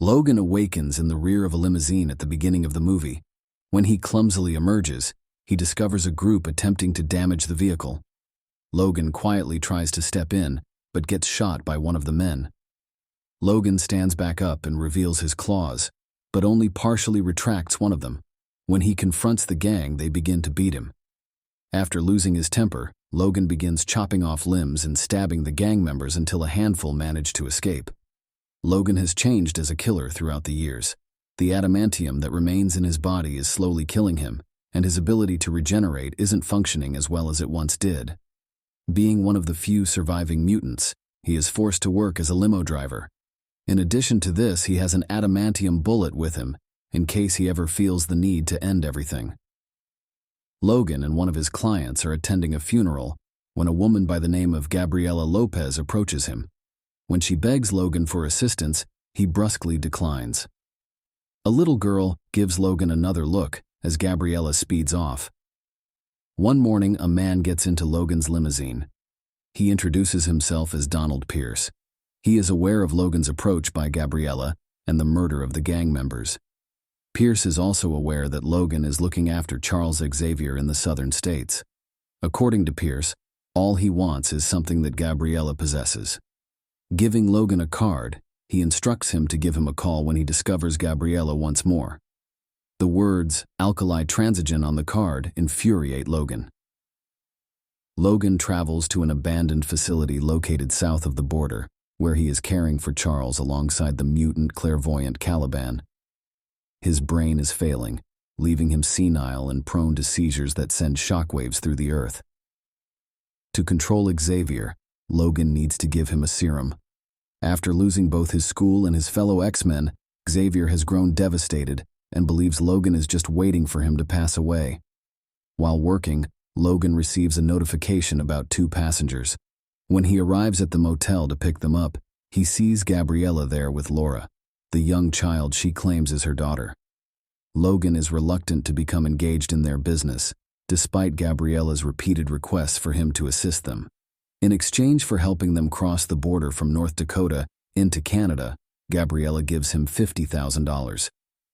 Logan awakens in the rear of a limousine at the beginning of the movie. When he clumsily emerges, he discovers a group attempting to damage the vehicle. Logan quietly tries to step in, but gets shot by one of the men. Logan stands back up and reveals his claws, but only partially retracts one of them. When he confronts the gang, they begin to beat him. After losing his temper, Logan begins chopping off limbs and stabbing the gang members until a handful manage to escape. Logan has changed as a killer throughout the years. The adamantium that remains in his body is slowly killing him, and his ability to regenerate isn't functioning as well as it once did. Being one of the few surviving mutants, he is forced to work as a limo driver. In addition to this, he has an adamantium bullet with him, in case he ever feels the need to end everything. Logan and one of his clients are attending a funeral when a woman by the name of Gabriela Lopez approaches him. When she begs Logan for assistance, he brusquely declines. A little girl gives Logan another look as Gabriela speeds off. One morning, a man gets into Logan's limousine. He introduces himself as Donald Pierce. He is aware of Logan's approach by Gabriela and the murder of the gang members. Pierce is also aware that Logan is looking after Charles Xavier in the southern states. According to Pierce, all he wants is something that Gabriela possesses. Giving Logan a card, he instructs him to give him a call when he discovers Gabriela once more. The words "alkali transigen" on the card infuriate Logan. Logan travels to an abandoned facility located south of the border, where he is caring for Charles alongside the mutant clairvoyant Caliban. His brain is failing, leaving him senile and prone to seizures that send shockwaves through the earth. To control Xavier, Logan needs to give him a serum. After losing both his school and his fellow X-Men, Xavier has grown devastated and believes Logan is just waiting for him to pass away. While working, Logan receives a notification about 2 passengers. When he arrives at the motel to pick them up, he sees Gabriela there with Laura, the young child she claims is her daughter. Logan is reluctant to become engaged in their business, despite Gabriela's repeated requests for him to assist them. In exchange for helping them cross the border from North Dakota into Canada, Gabriela gives him $50,000.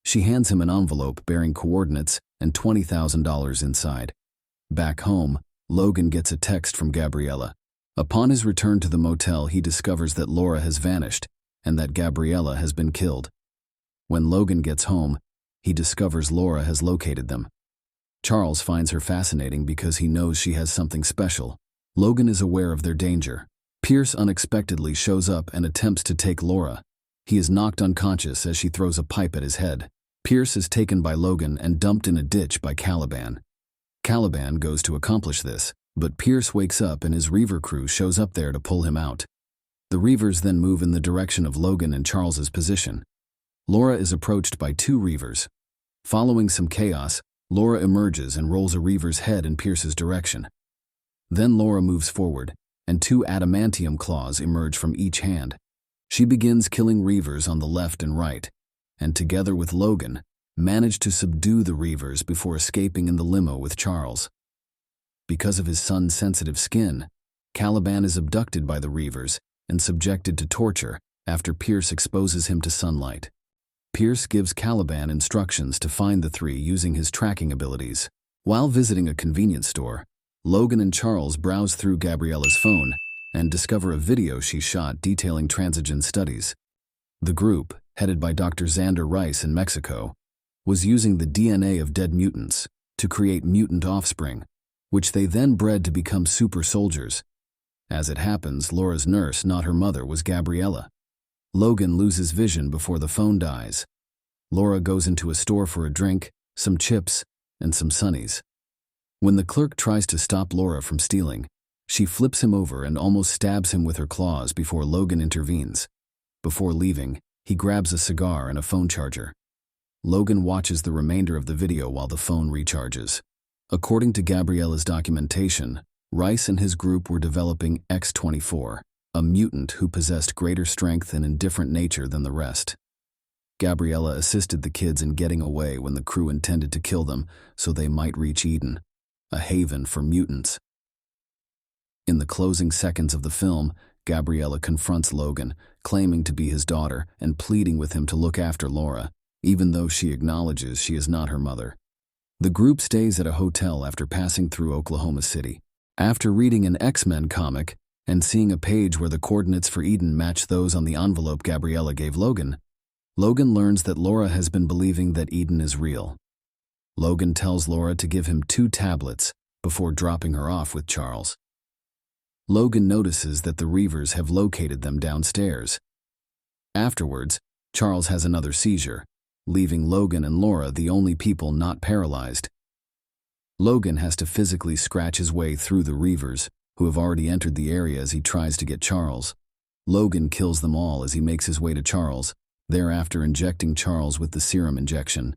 She hands him an envelope bearing coordinates and $20,000 inside. Back home, Logan gets a text from Gabriela. Upon his return to the motel, he discovers that Laura has vanished and that Gabriela has been killed. When Logan gets home, he discovers Laura has located them. Charles finds her fascinating because he knows she has something special. Logan is aware of their danger. Pierce unexpectedly shows up and attempts to take Laura. He is knocked unconscious as she throws a pipe at his head. Pierce is taken by Logan and dumped in a ditch by Caliban. Caliban goes to accomplish this, but Pierce wakes up and his Reaver crew shows up there to pull him out. The Reavers then move in the direction of Logan and Charles's position. Laura is approached by 2 Reavers. Following some chaos, Laura emerges and rolls a Reaver's head in Pierce's direction. Then Laura moves forward, and 2 adamantium claws emerge from each hand. She begins killing Reavers on the left and right, and together with Logan, manage to subdue the Reavers before escaping in the limo with Charles. Because of his son's sensitive skin, Caliban is abducted by the Reavers and subjected to torture after Pierce exposes him to sunlight. Pierce gives Caliban instructions to find the 3 using his tracking abilities. While visiting a convenience store, Logan and Charles browse through Gabriela's phone and discover a video she shot detailing transigen studies. The group, headed by Dr. Xander Rice in Mexico, was using the DNA of dead mutants to create mutant offspring, which they then bred to become super soldiers. As it happens, Laura's nurse, not her mother, was Gabriela. Logan loses vision before the phone dies. Laura goes into a store for a drink, some chips, and some sunnies. When the clerk tries to stop Laura from stealing, she flips him over and almost stabs him with her claws before Logan intervenes. Before leaving, he grabs a cigar and a phone charger. Logan watches the remainder of the video while the phone recharges. According to Gabriela's documentation, Rice and his group were developing X-24, a mutant who possessed greater strength and indifferent nature than the rest. Gabriela assisted the kids in getting away when the crew intended to kill them so they might reach Eden, a haven for mutants. In the closing seconds of the film, Gabriela confronts Logan, claiming to be his daughter and pleading with him to look after Laura, even though she acknowledges she is not her mother. The group stays at a hotel after passing through Oklahoma City. After reading an X-Men comic and seeing a page where the coordinates for Eden match those on the envelope Gabriella gave Logan, Logan learns that Laura has been believing that Eden is real. Logan tells Laura to give him 2 tablets before dropping her off with Charles. Logan notices that the Reavers have located them downstairs. Afterwards, Charles has another seizure, leaving Logan and Laura the only people not paralyzed. Logan has to physically scratch his way through the Reavers, who have already entered the area as he tries to get Charles. Logan kills them all as he makes his way to Charles, thereafter injecting Charles with the serum injection.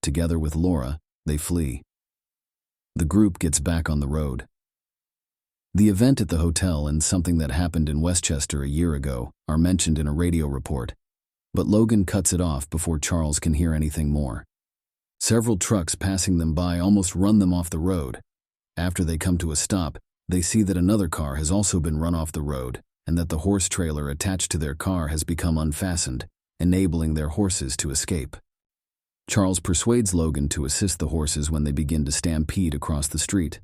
Together with Laura, they flee. The group gets back on the road. The event at the hotel and something that happened in Westchester a year ago are mentioned in a radio report, but Logan cuts it off before Charles can hear anything more. Several trucks passing them by almost run them off the road. After they come to a stop, they see that another car has also been run off the road and that the horse trailer attached to their car has become unfastened, enabling their horses to escape. Charles persuades Logan to assist the horses when they begin to stampede across the street.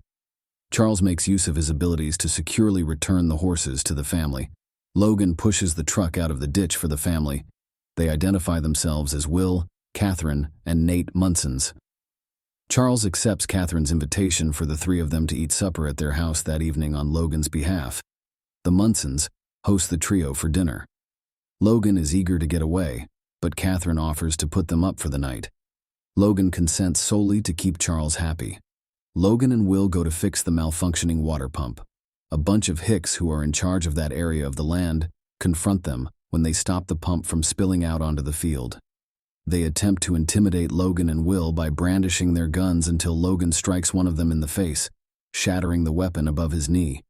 Charles makes use of his abilities to securely return the horses to the family. Logan pushes the truck out of the ditch for the family. They identify themselves as Will, Catherine, and Nate Munsons. Charles accepts Catherine's invitation for the 3 of them to eat supper at their house that evening on Logan's behalf. The Munsons host the trio for dinner. Logan is eager to get away, but Catherine offers to put them up for the night. Logan consents solely to keep Charles happy. Logan and Will go to fix the malfunctioning water pump. A bunch of hicks who are in charge of that area of the land confront them when they stop the pump from spilling out onto the field. They attempt to intimidate Logan and Will by brandishing their guns until Logan strikes one of them in the face, shattering the weapon above his knee.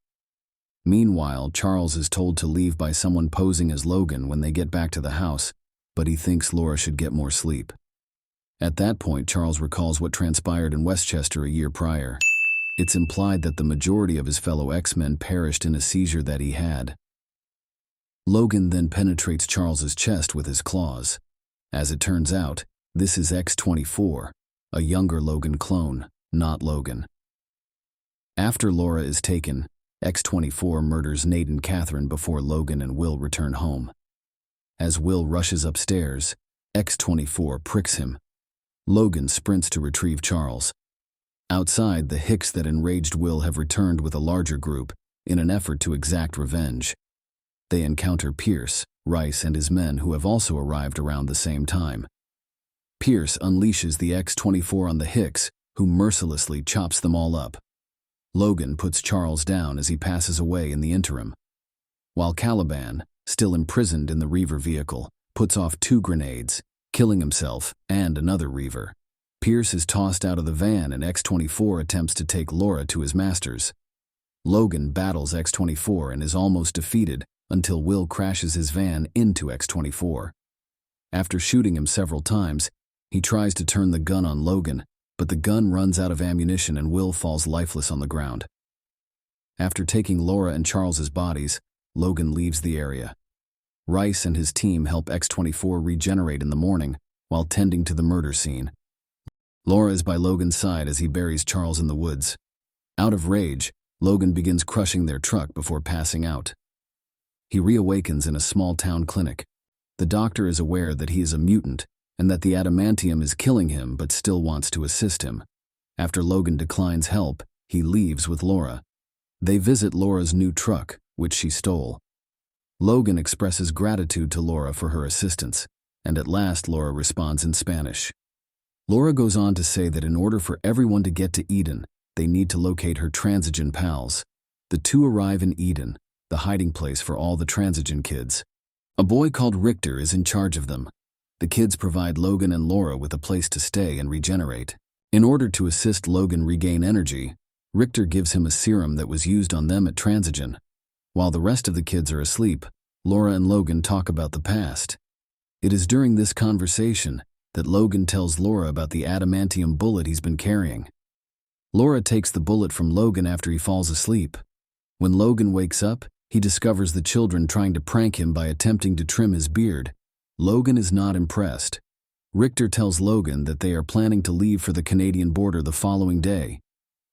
Meanwhile, Charles is told to leave by someone posing as Logan when they get back to the house, but he thinks Laura should get more sleep. At that point, Charles recalls what transpired in Westchester a year prior. It's implied that the majority of his fellow X-Men perished in a seizure that he had. Logan then penetrates Charles's chest with his claws. As it turns out, this is X-24, a younger Logan clone, not Logan. After Laura is taken, X-24 murders Nate and Catherine before Logan and Will return home. As Will rushes upstairs, X-24 pricks him. Logan sprints to retrieve Charles. Outside, the hicks that enraged Will have returned with a larger group in an effort to exact revenge. They encounter Pierce, Rice, and his men who have also arrived around the same time. Pierce unleashes the X-24 on the hicks, who mercilessly chops them all up. Logan puts Charles down as he passes away in the interim, while Caliban, still imprisoned in the Reaver vehicle, puts off 2 grenades, killing himself and another Reaver. Pierce is tossed out of the van and X-24 attempts to take Laura to his masters. Logan battles X-24 and is almost defeated until Will crashes his van into X-24. After shooting him several times, he tries to turn the gun on Logan, but the gun runs out of ammunition and Will falls lifeless on the ground. After taking Laura and Charles's bodies, Logan leaves the area. Rice and his team help X-24 regenerate in the morning while tending to the murder scene. Laura is by Logan's side as he buries Charles in the woods. Out of rage, Logan begins crushing their truck before passing out. He reawakens in a small-town clinic. The doctor is aware that he is a mutant and that the adamantium is killing him but still wants to assist him. After Logan declines help, he leaves with Laura. They visit Laura's new truck, which she stole. Logan expresses gratitude to Laura for her assistance, and at last Laura responds in Spanish. Laura goes on to say that in order for everyone to get to Eden, they need to locate her Transigen pals. The 2 arrive in Eden, the hiding place for all the Transigen kids. A boy called Richter is in charge of them. The kids provide Logan and Laura with a place to stay and regenerate. In order to assist Logan regain energy, Richter gives him a serum that was used on them at Transigen. While the rest of the kids are asleep, Laura and Logan talk about the past. It is during this conversation that Logan tells Laura about the adamantium bullet he's been carrying. Laura takes the bullet from Logan after he falls asleep. When Logan wakes up, He discovers the children trying to prank him by attempting to trim his beard. Logan is not impressed. Richter tells Logan that they are planning to leave for the Canadian border the following day.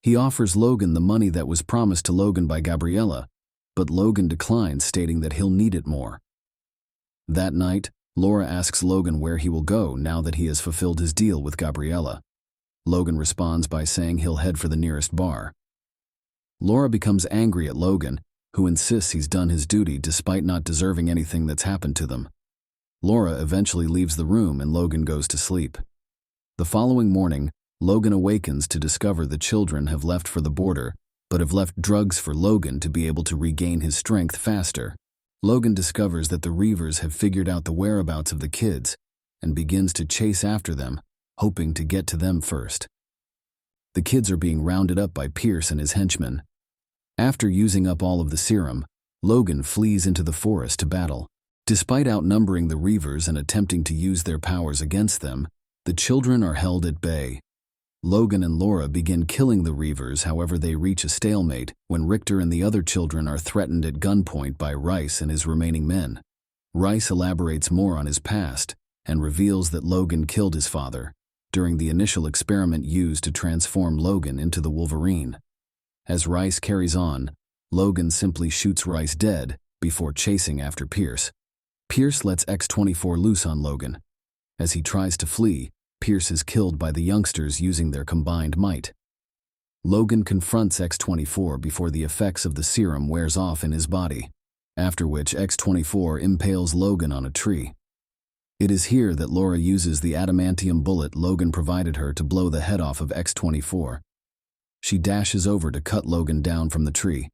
He offers Logan the money that was promised to Logan by Gabriella, but Logan declines, stating that he'll need it more. That night, Laura asks Logan where he will go now that he has fulfilled his deal with Gabriella. Logan responds by saying he'll head for the nearest bar. Laura becomes angry at Logan, who insists he's done his duty despite not deserving anything that's happened to them. Laura eventually leaves the room and Logan goes to sleep. The following morning, Logan awakens to discover the children have left for the border, but have left drugs for Logan to be able to regain his strength faster. Logan discovers that the Reavers have figured out the whereabouts of the kids and begins to chase after them, hoping to get to them first. The kids are being rounded up by Pierce and his henchmen. After using up all of the serum, Logan flees into the forest to battle. Despite outnumbering the Reavers and attempting to use their powers against them, the children are held at bay. Logan and Laura begin killing the Reavers, however they reach a stalemate when Richter and the other children are threatened at gunpoint by Rice and his remaining men. Rice elaborates more on his past and reveals that Logan killed his father during the initial experiment used to transform Logan into the Wolverine. As Rice carries on, Logan simply shoots Rice dead before chasing after Pierce. Pierce lets X-24 loose on Logan. As he tries to flee, Pierce is killed by the youngsters using their combined might. Logan confronts X-24 before the effects of the serum wears off in his body, after which X-24 impales Logan on a tree. It is here that Laura uses the adamantium bullet Logan provided her to blow the head off of X-24. She dashes over to cut Logan down from the tree.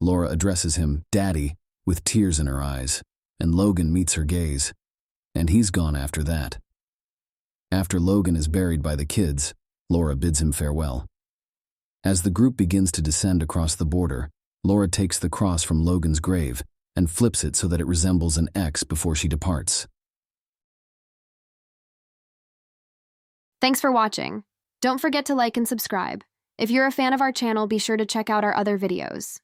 Laura addresses him, "Daddy," with tears in her eyes, and Logan meets her gaze, and he's gone after that. After Logan is buried by the kids, Laura bids him farewell. As the group begins to descend across the border, Laura takes the cross from Logan's grave and flips it so that it resembles an X before she departs. Thanks for watching. Don't forget to like and subscribe. If you're a fan of our channel, be sure to check out our other videos.